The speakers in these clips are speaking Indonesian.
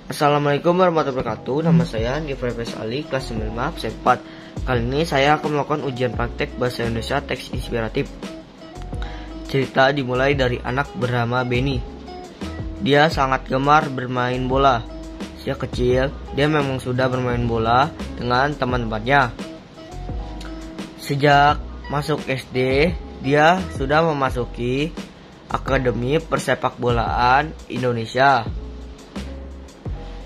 Assalamualaikum warahmatullahi wabarakatuh. Nama saya Andi Freves Ali, kelas 9 absen 4. Kali ini saya akan melakukan ujian praktek bahasa Indonesia teks inspiratif. Cerita dimulai dari anak bernama Benny. Dia sangat gemar bermain bola. Sejak kecil, dia memang sudah bermain bola dengan teman-temannya. Sejak masuk SD, dia sudah memasuki Akademi Persepakbolaan Indonesia.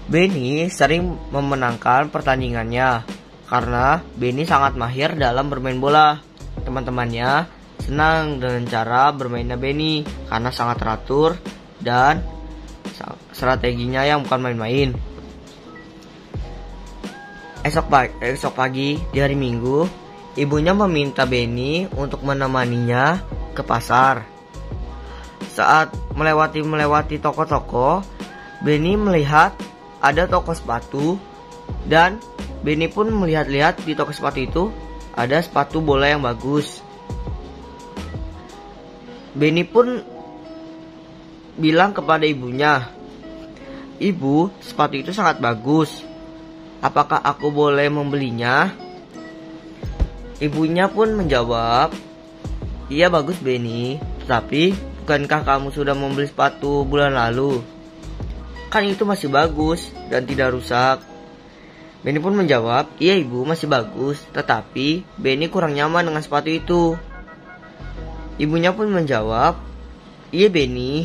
Benny sering memenangkan pertandingannya karena Benny sangat mahir dalam bermain bola. Teman-temannya senang dengan cara bermainnya Benny karena sangat teratur dan strateginya yang bukan main-main. Esok pagi di hari Minggu, ibunya meminta Benny untuk menemaninya ke pasar. Saat melewati toko-toko, Benny melihat ada toko sepatu dan Benny pun melihat-lihat di toko sepatu itu ada sepatu bola yang bagus. Benny pun bilang kepada ibunya, "Ibu, sepatu itu sangat bagus. Apakah aku boleh membelinya?" Ibunya pun menjawab, "Iya bagus Benny, tetapi bukankah kamu sudah membeli sepatu bulan lalu? Kan itu masih bagus dan tidak rusak." Benny pun menjawab, "Iya ibu, masih bagus, tetapi Benny kurang nyaman dengan sepatu itu." Ibunya pun menjawab, "Iya Benny,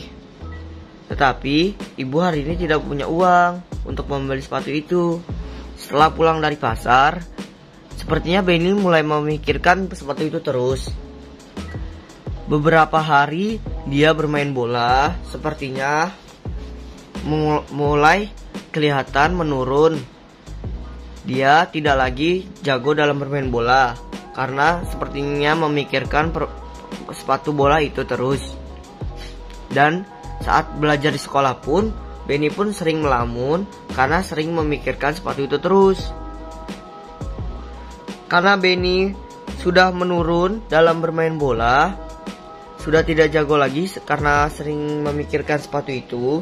tetapi ibu hari ini tidak punya uang untuk membeli sepatu itu." Setelah pulang dari pasar, sepertinya Benny mulai memikirkan sepatu itu terus. Beberapa hari dia bermain bola, sepertinya mulai kelihatan menurun. Dia tidak lagi jago dalam bermain bola karena sepertinya memikirkan sepatu bola itu terus. Dan saat belajar di sekolah pun, Benny pun sering melamun karena sering memikirkan sepatu itu terus. Karena Benny sudah menurun dalam bermain bola, sudah tidak jago lagi karena sering memikirkan sepatu itu,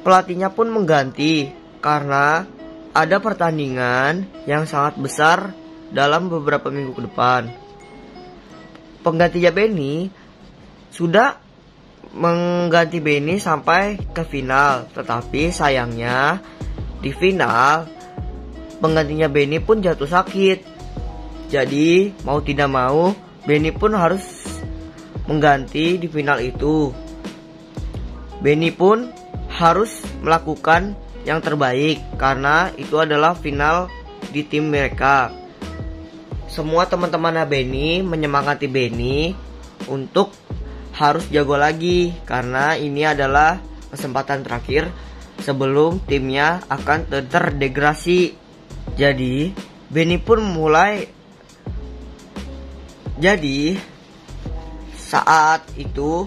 pelatihnya pun mengganti karena ada pertandingan yang sangat besar dalam beberapa minggu ke depan. Penggantinya Benny sudah mengganti Benny sampai ke final, tetapi sayangnya di final penggantinya Benny pun jatuh sakit. Jadi mau tidak mau Benny pun harus mengganti di final itu. Benny pun harus melakukan yang terbaik karena itu adalah final di tim mereka. Semua teman-teman Benny menyemangati Benny untuk harus jago lagi karena ini adalah kesempatan terakhir sebelum timnya akan terdegradasi. Jadi Benny pun Jadi saat itu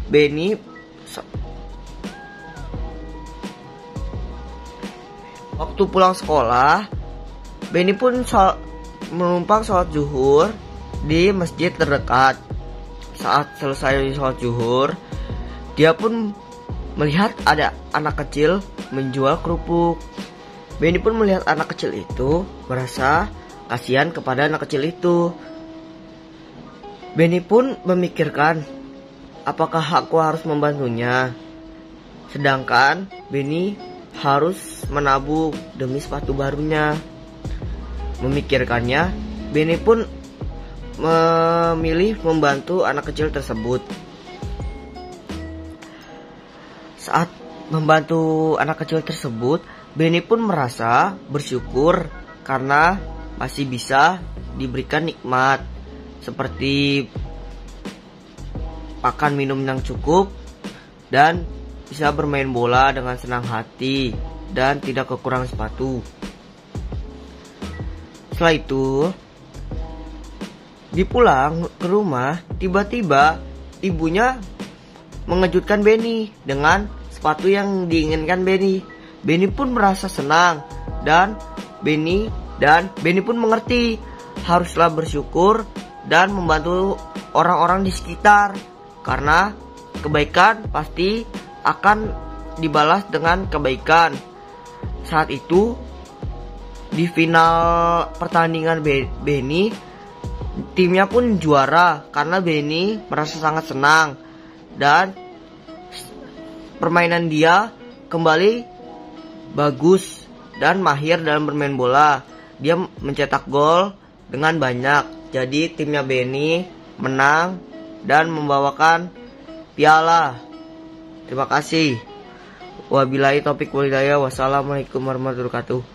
Benny waktu pulang sekolah, Benny pun menumpang sholat zuhur di masjid terdekat. Saat selesai sholat zuhur, dia pun melihat ada anak kecil menjual kerupuk. Benny pun melihat anak kecil itu, merasa kasihan kepada anak kecil itu. Benny pun memikirkan, apakah aku harus membantunya? Sedangkan Benny harus menabung demi sepatu barunya. Memikirkannya, Benny pun memilih membantu anak kecil tersebut. Saat membantu anak kecil tersebut, Benny pun merasa bersyukur karena masih bisa diberikan nikmat seperti makan minum yang cukup dan bisa bermain bola dengan senang hati dan tidak kekurangan sepatu. Setelah itu, dipulang ke rumah, tiba-tiba ibunya mengejutkan Benny dengan sepatu yang diinginkan Benny. Benny pun merasa senang dan Benny pun mengerti haruslah bersyukur dan membantu orang-orang di sekitar karena kebaikan pasti akan dibalas dengan kebaikan. Saat itu di final pertandingan Benny, timnya pun juara karena Benny merasa sangat senang dan permainan dia kembali bagus dan mahir dalam bermain bola. Dia mencetak gol dengan banyak. Jadi timnya Benny menang dan membawakan piala. Terima kasih. Wabillahi taufiq wal hidayah. Wassalamualaikum warahmatullahi wabarakatuh.